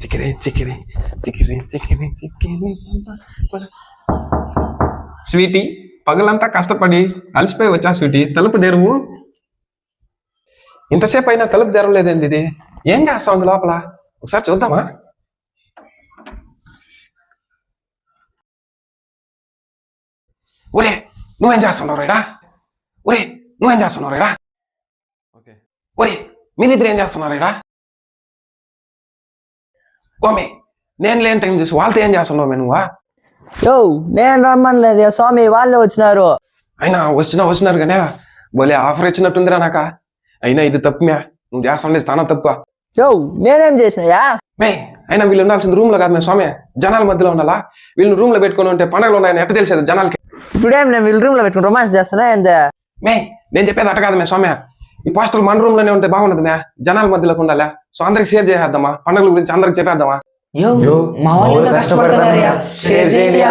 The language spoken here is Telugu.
చిక్కిరి చిక్కిరి చిక్కిరి చిక్కిరి చిక్కిరి. స్వీటీ, పగలంతా కష్టపడి అలసిపోయి వచ్చా స్వీటీ, తలుపు తెరువు. ఇంతసేపు అయినా తలుపు తెరవలేదండి. ఇది ఏం చేస్తా ఉంది లోపల? ఒకసారి చూద్దామా? ఒరే, నువ్వేం చేస్తున్నావు రేడా? ఒరే, నువ్వేం చేస్తున్నావు రేడా? ఒరే, మీరిద్దరు ఏం చేస్తున్నారు రేడా? ఓమే, నేను లేని టైం చూసి వాళ్ళతో ఏం చేస్తున్నావు నువ్వా? నేను రమ్మనలేదు స్వామి, వాళ్ళే వచ్చినారు. అయినా వచ్చినారు కానీ బోలే ఆఫర్ ఇచ్చినట్టుందిరా నాక. అయినా ఇది తప్పు మ్యా, నువ్వు చేస్తుండేది తానా తప్పు. నేనేం చేసినాయా? అయినా వీళ్ళు ఉండాల్సింది రూమ్ లో కాదు మేము స్వామి, జనాల మధ్యలో ఉండాలా. వీళ్ళని రూమ్ లో పెట్టుకుని ఉంటే పండుగలు ఉన్నాయని ఎట్ట తెలిసేది జనాలకి? ఇప్పుడేం నేను వీళ్ళ రూమ్ లో పెట్టుకుని రొమాన్స్ చేస్తానా ఏందే? నేను చెప్పేది అట్ట కాదు మే స్వామి, ఈ పోస్టర్లు మన రూమ్ లోనే ఉంటే బాగుండదు మే, జనాల మధ్యలోకి ఉండాలా. సో అందరికి షేర్ చేసేద్దామా, పండుగల గురించి అందరికి చెప్పేద్దామా? మా వాళ్ళు కష్టపడుతున్నారయ్యా, షేర్ చేయండి.